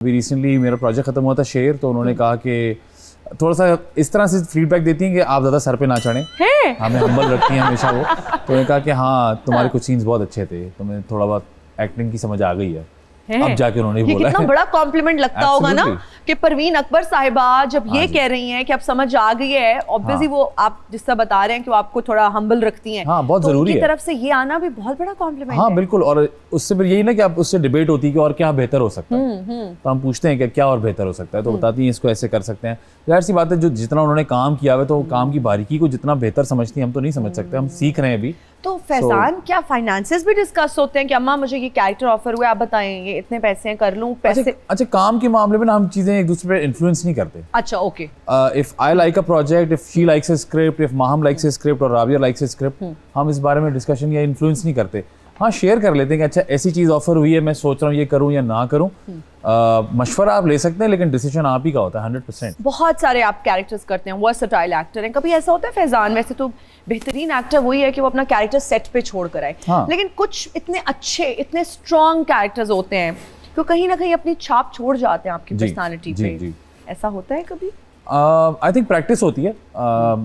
अभी रिसेंटली मेरा प्रोजेक्ट खत्म हुआ था शेर, तो उन्होंने कहा कि थोड़ा सा इस तरह से फीडबैक देती हैं कि आप ज़्यादा सर पे ना चढ़ें, हमें हम्बल रखती हैं हमेशा वो। तो उन्होंने कहा कि हाँ तुम्हारे कुछ सीन्स बहुत अच्छे थे, तो मैं थोड़ा बहुत एक्टिंग की समझ आ गई है। अब जाके उन्होंने बोला कितना बड़ा कॉम्प्लीमेंट लगता होगा ना कि परवीन अकबर साहिबा जब ये कह रही हैं कि अब समझ आ गई है, ऑब्वियसली वो आप जिस तरह बता रहे हैं कि वो आपको थोड़ा हम्बल रखती हैं, हाँ बहुत जरूरी है। उनकी तरफ से ये आना भी बहुत बड़ा कॉम्प्लीमेंट है। हाँ बिल्कुल, और उससे फिर यही ना कि आप उससे डिबेट होती है कि और क्या बेहतर हो सकता है, तो हम पूछते हैं कि क्या और बेहतर हो सकता है, तो बताती हैं इसको ऐसे कर सकते हैं। जाहिर सी बात है, जो जितना उन्होंने काम किया है तो काम की बारीकी को जितना बेहतर समझती हैं, हम तो नहीं समझ सकते, हम सीख रहे हैं अभी। तो फैजान क्या फाइनेंसेस भी डिस्कस होते हैं कि अम्मा मुझे ये कैरेक्टर ऑफर हुआ है, आप बताएं ये इतने पैसे हैं, कर लूं पैसे? अच्छा काम के मामले में ना हम चीजें एक दूसरे पे इन्फ्लुएंस नहीं करते। अच्छा okay. If I like a project, if she likes a script, if Maham likes a script और राबिया लाइक्स अ स्क्रिप्ट, हम इस बारे में डिस्कशन या इन्फ्लुएंस नहीं करते। हाँ शेयर कर लेते हैं कि अच्छा ऐसी चीज ऑफर हुई है, मैं सोच रहा हूँ ये करूँ या ना करूँ। मशवरा आप ले सकते हैं, लेकिन डिसीजन आप ही का होता है 100%। बहुत सारे आप कैरेक्टर्स करते हैं, वर्सेटाइल एक्टर हैं, कभी ऐसा होता है फैजान वैसे तो बेहतरीन एक्टर वही है कि वो अपना कैरेक्टर सेट पे छोड़ कर आए, लेकिन कुछ इतने अच्छे इतने स्ट्रॉन्ग कैरेक्टर्स होते हैं तो कहीं ना कहीं अपनी छाप छोड़ जाते हैं आपकी पर्सनालिटी पे, ऐसा होता है कभी? आई थिंक प्रैक्टिस होती है।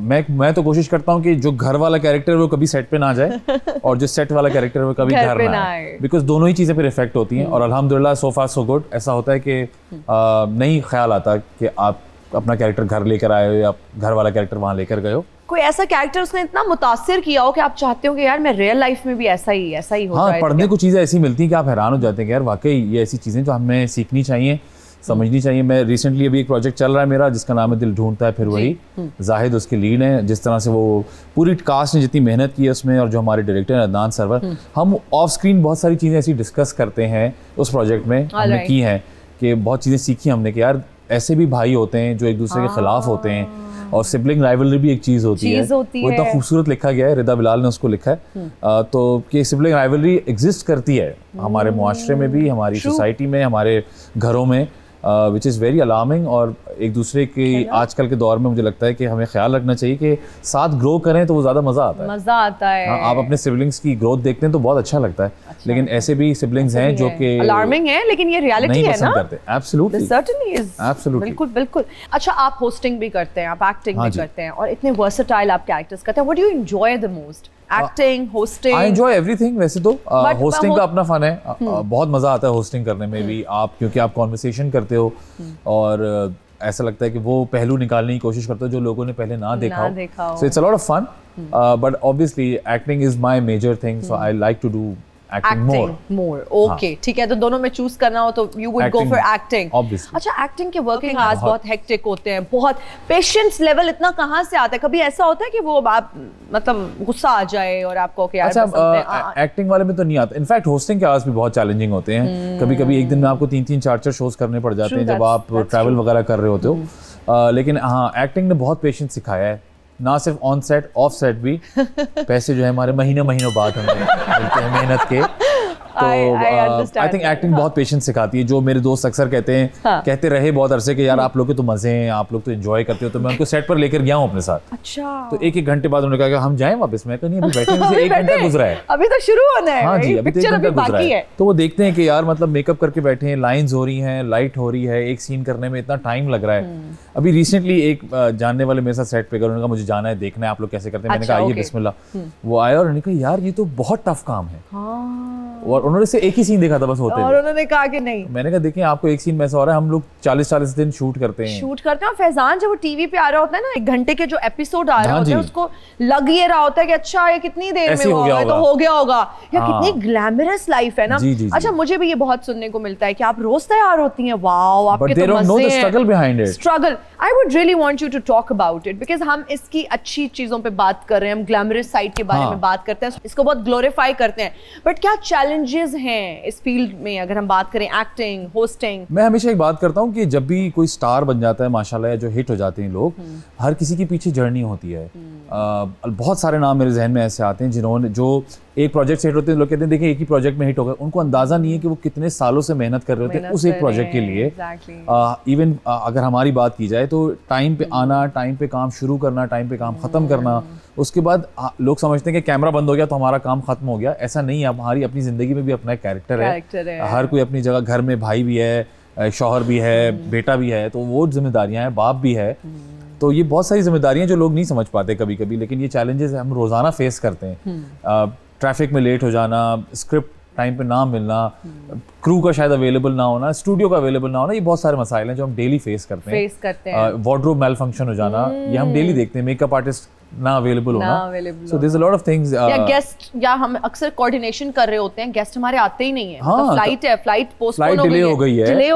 मैं तो कोशिश करता हूँ कि जो घर वाला कैरेक्टर है वो कभी सेट पे ना जाए और जो सेट वाला कैरेक्टर है वो कभी घर ना आए, बिकॉज दोनों ही चीज़ें पे इफेक्ट होती हैं। और अल्हम्दुलिल्लाह सो फार सो गुड। ऐसा होता है कि नहीं ख्याल आता कि आप अपना कैरेक्टर घर लेकर आए हो या घर वाला कैरेक्टर वहाँ लेकर गए हो। कोई ऐसा कैरेक्टर उसने इतना मुतासिर किया हो कि आप चाहते हो कि यार मैं रियल लाइफ में भी ऐसा ही हो हाँ, जाए? पढ़ने को चीज़ें ऐसी मिलती हैं कि आप हैरान हो जाते हैं कि यार वाकई ये ऐसी चीज़ें जो हमें सीखनी चाहिए, समझनी चाहिए। मैं रिसेंटली अभी एक प्रोजेक्ट चल रहा है मेरा जिसका नाम है दिल ढूंढता है फिर वही, जाहिद उसके लीड है। जिस तरह से वो पूरी कास्ट ने जितनी मेहनत की है उसमें, और जो हमारे डायरेक्टर हैं अदनान सरवर, हम ऑफ स्क्रीन बहुत सारी चीज़ें ऐसी डिस्कस करते हैं उस प्रोजेक्ट में, हमने की हैं कि बहुत चीज़ें सीखी हमने कि यार ऐसे भी भाई होते हैं जो एक दूसरे के खिलाफ होते हैं, और सिबलिंग राइवलरी भी एक चीज़ होती है। वो इतना खूबसूरत लिखा गया है, रिदा बिलाल ने उसको लिखा है। तो कि सिबलिंग राइवलरी एग्जिस्ट करती है हमारे मुआशरे में भी, हमारी सोसाइटी में, हमारे घरों में, विच इज़ वेरी अलार्मिंग। और एक दूसरे के आजकल के दौर में मुझे लगता है कि हमें ख्याल रखना चाहिए कि साथ ग्रो करें तो वो ज़्यादा मज़ा आता है। हाँ, आप अपने सिबलिंग्स की ग्रोथ देखते हैं तो बहुत अच्छा लगता है। लेकिन ऐसे भी सिबलिंग्स हैं जो कि अलार्मिंग है, लेकिन ये रियलिटी है ना। एब्सोल्युटली, सर्टेनली इज एब्सोल्युटली, बिल्कुल बिल्कुल। अच्छा आप होस्टिंग भी करते हैं, आप एक्टिंग भी करते हैं, और इतने वर्सेटाइल आप कैरेक्टर्स करते हैं। What do you enjoy the most? Acting, hosting? I enjoy everything. वैसे तो होस्टिंग का अपना फन है, बहुत मजा आता है होस्टिंग करने में भी। आप क्योंकि आप कॉन्वर्सेशन करते हो और ऐसा लगता है कि वो पहलू निकालने की कोशिश करते हो जो लोगों ने पहले ना देखा हो। So it's a lot of fun, but obviously acting is my major thing, so I like to do acting more. Okay ठीक है, तो दोनों में चूज करना हो तो you would go for acting. अच्छा एक्टिंग के वर्किंग आवर्स बहुत हेक्टिक होते हैं, बहुत पेशेंस लेवल इतना कहाँ से आता है? कभी ऐसा होता है कि वो आप मतलब गुस्सा आ जाए और आपको कि यार अच्छा एक्टिंग वाले में तो नहीं आता। इनफैक्ट होस्टिंग के आवर्स भी बहुत चैलेंजिंग होते हैं। कभी कभी एक दिन में आपको 3-3 4-4 शोज करने पड़ जाते हैं जब आप ट्रैवल वगैरह कर रहे होते हो। लेकिन हाँ, एक्टिंग ने बहुत पेशेंस सिखाया है, ना सिर्फ ऑन सेट ऑफ सेट भी। पैसे जो है हमारे महीनों बाद हमें मिलते हैं मेहनत के। तो आई थिंक एक्टिंग बहुत पेशेंस सिखाती है। जो मेरे दोस्त अक्सर कहते हैं, कहते रहे बहुत अरसे कि यार आप लोग के तो मजे हैं, आप लोग तो एंजॉय करते हो, तो मैं उनको सेट पर लेकर गया हूँ अपने साथ। अच्छा। तो एक घंटे बाद उन्होंने कहा कि हम जाएं वापस। मैं तो नहीं, अभी बैठे से 1 घंटा गुजरा है, अभी तो शुरू होना है। हाँ जी, अभी तो 1 घंटा गुजरा है। तो वो देखते हैं कि यार मतलब मेकअप करके बैठे हैं, लाइंस हो रही हैं, लाइट हो रही है, एक सीन करने में इतना टाइम लग रहा है। अभी रिसेंटली एक जानने वाले मेरे साथ सेट पे गए, उन्होंने कहा मुझे जाना है, देखना है आप लोग कैसे करते हैं। मैंने कहा आइए बिस्मिल्लाह। वो आया और उन्होंने कहा यार ये तो बहुत टफ काम है, और उन्होंने से एक ही सीन देखा था बस होते, और उन्होंने कहा कि नहीं। मैंने कहा देखिए आपको एक सीन में ऐसा हो रहा है, हम लोग 40-40 दिन शूट करते हैं। और फैजान जब वो टीवी पे आ रहा होता है ना, 1 घंटे के जो एपिसोड आ रहे होते हैं, उसको लग ये रहा होता है कि अच्छा ये कितनी देर में होगा, तो हो गया होगा, या कितनी ग्लैमरस लाइफ है ना। अच्छा मुझे भी ये बहुत सुनने को मिलता है कि आप रोज तैयार होती हैं, वाओ आपके तो मजे हैं। Struggle, I would really want you to talk about it, because हम इसकी अच्छी चीजों पे बात कर रहे हैं, हम ग्लैमरस साइड के बारे में बात करते हैं, इसको बहुत ग्लोरीफाई करते हैं, बट क्या चैलेंजेस हैं इस फील्ड में अगर हम बात करें एक्टिंग, होस्टिंग? मैं हमेशा एक बात करता हूँ कि जब भी कोई स्टार बन जाता है माशाल्लाह, जो हिट हो जाते हैं लोग, हर किसी के पीछे जर्नी होती है। बहुत सारे नाम मेरे जहन में ऐसे आते हैं जिन्होंने जो एक प्रोजेक्ट से हिट होते हैं, लोग कहते हैं देखिए एक ही प्रोजेक्ट में हिट हो गए, उनको अंदाजा नहीं है कि वो कितने सालों से मेहनत कर रहे होते हैं उस एक प्रोजेक्ट के लिए। इवन अगर हमारी बात की जाए तो टाइम पे आना, टाइम पे काम शुरू करना, टाइम पे काम खत्म करना, उसके बाद लोग समझते हैं कि कैमरा बंद हो गया तो हमारा काम खत्म हो गया। ऐसा नहीं है, हमारी अपनी जिंदगी में भी अपना एक कैरेक्टर है। हर कोई अपनी जगह, घर में भाई भी है, शौहर भी है, बेटा भी है, तो वो जिम्मेदारियां हैं, बाप भी है। तो ये बहुत सारी जिम्मेदारियां जो लोग नहीं समझ पाते कभी कभी, लेकिन ये चैलेंजेस हम रोज़ाना फेस करते हैं। ट्रैफिक में लेट हो जाना, स्क्रिप्ट टाइम पे ना मिलना, क्रू का शायद अवेलेबल ना होना, स्टूडियो का अवेलेबल ना होना, ये बहुत सारे मसाइल हैं जो हम डेली फेस करते हैं। वार्डरोब मेल फंक्शन हो जाना, ये हम डेली देखते हैं। मेकअप आर्टिस्ट ना अवेलेबल होना, so there is a lot of things. या गेस्ट, या हम अक्सर कोऑर्डिनेशन कर रहे होते हैं, गेस्ट हमारे आते ही नहीं है। हाँ, फ्लाइट है, फ्लाइट पोस्टपोन डिले हो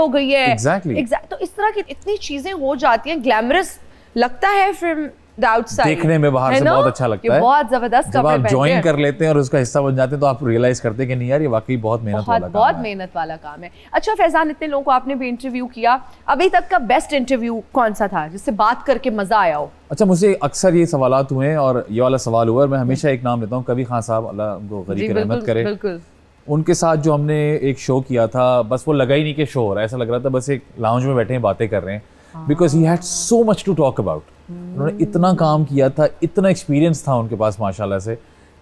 गई है, एग्जैक्टली। तो इस तरह की इतनी चीजें हो जाती हैं। ग्लैमरस लगता है फ्रॉम द आउटसाइड, देखने में बाहर से बहुत अच्छा लगता है, बहुत जबरदस्त। जब आप ज्वाइन कर लेते हैं और उसका हिस्सा बन जाते हैं तो आप रियलाइज करते हैं कि नहीं यार, ये वाकई बहुत मेहनत वाला काम है। बहुत मेहनत वाला काम है। अच्छा फैजान, इतने लोगों को आपने भी इंटरव्यू किया, अभी तक का बेस्ट इंटरव्यू कौन सा था जिससे बात करके मजा आया हो? अच्छा, मुझे अक्सर ये सवालात हुए और ये वाला सवाल हुआ, और मैं हमेशा एक नाम लेता हूँ, कबीर खान साहब, अल्लाह उनको गरीब रहमत करे। बिल्कुल। उनके साथ जो हमने एक शो किया था, बस वो लगा ही नहीं कि शो हो रहा है, ऐसा लग रहा था बस एक लाउंज में बैठे हैं, बातें कर रहे हैं, because he had so much to talk about. उन्होंने इतना काम किया था, इतना एक्सपीरियंस था उनके पास माशाल्लाह से,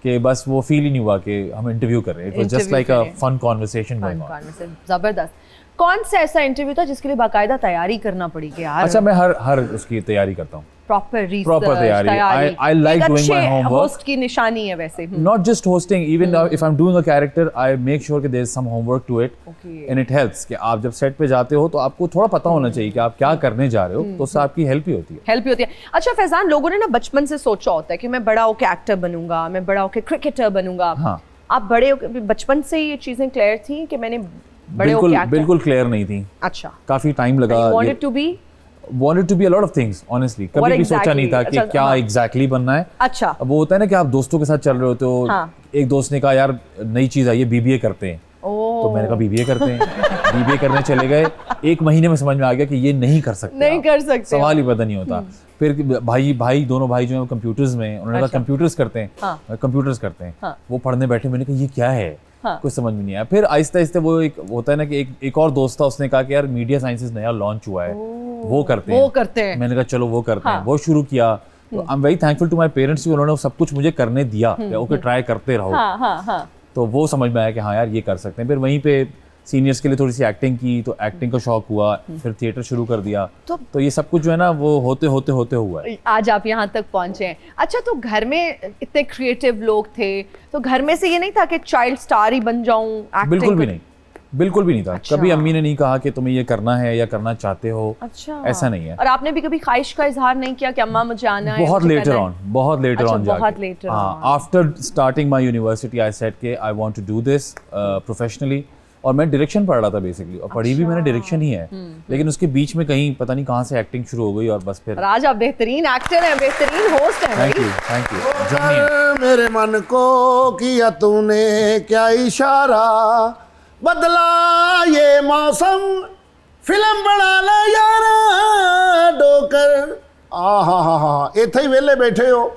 कि बस वो फील ही नहीं हुआ कि हम इंटरव्यू कर रहे हैं। It was just like a fun conversation going on. जबरदस्त। कौन सा ऐसा इंटरव्यू था जिसके लिए बाकायदा तैयारी करना पड़ी कि यार? अच्छा, मैं हर उसकी तैयारी करता हूँ, प्रॉपर तैयारी। I like doing my homework. Host की निशानी है वैसे। Not just hosting, even if I'm doing a character, I make sure कि there's some homework to it, and it helps कि आप जब सेट पे जाते हो तो आपको थोड़ा पता होना चाहिए कि आप क्या करने जा रहे हो, तो उससे आपकी हेल्प ही होती है। अच्छा फैजान, लोगों ने ना बचपन से सोचा होता है कि मैं बड़ा होकर एक्टर बनूंगा, मैं बड़ा होकर क्रिकेटर बनूंगा। हाँ। आप बड़े बचपन से ये चीजें क्लियर थी कि मैंने बड़े होकर एक्टर? बिल्कुल क्लियर नहीं थी। अच्छा, काफी टाइम लगा। wanted to be a lot of things, honestly. कभी भी सोचा नहीं था कि क्या exactly बनना है। अच्छा। अब वो होता है ना कि आप दोस्तों के साथ चल रहे होते हो, एक दोस्त ने कहा यार नई चीज आई है, BBA करते हैं। तो मैंने कहा BBA करते हैं। BBA करने चले गए, 1 महीने में समझ में आ गया कि ये नहीं कर सकते, सवाल ही पता नहीं होता। फिर दोनों भाई जो है कंप्यूटर्स में, उन्होंने कहा कंप्यूटर्स करते हैं। वो पढ़ने बैठे, मैंने कहा ये क्या है, कुछ समझ में नहीं आया। फिर आहिस्ते आहिस्ते वो एक होता है ना कि एक और दोस्त था, उसने कहा कि यार मीडिया साइंसेस नया लॉन्च हुआ है, वो करते हैं। मैंने कहा चलो वो करते हैं, वो शुरू किया। तो I am very thankful to my parents कि उन्होंने सब कुछ मुझे करने दिया, ओके ट्राई करते रहो। तो वो समझ में आया कि हाँ यार ये कर सकते हैं। फिर वहीं पे सीनियर्स के लिए थोड़ी सी एक्टिंग की, तो एक्टिंग का शौक हुआ, फिर थिएटर शुरू कर दिया। तो ये सब कुछ जो है ना वो होते हुआ है आज आप यहाँ तक पहुंचे हैं। अच्छा, तो घर में इतने क्रिएटिव लोग थे, तो घर में से ये नहीं था कि चाइल्ड स्टार ही बन जाऊं? बिल्कुल भी नहीं था। अच्छा। कभी अम्मी ने नहीं कहा कि तुम्हें ये करना है या करना चाहते हो। अच्छा। ऐसा नहीं है। और आपने भी कभी ख्वाहिश का इजहार नहीं किया कि अम्मा मुझे आना है? बहुत later on after starting my university I said कि I want to do this professionally. और मैं डायरेक्शन पढ़ रहा था बेसिकली, और पढ़ी भी मैंने डायरेक्शन ही है, लेकिन उसके बीच में कहीं पता नहीं कहाँ से एक्टिंग शुरू हो गई, और बस फिर आज आप बेहतरीन एक्टर हैं, बेहतरीन होस्ट हैं। Thank you. मेरे मन को किया तूने क्या इशारा, बदला ये मौसम, फिल्म बना ले यारा डोकर। इत्थे ही वेले बैठे हो,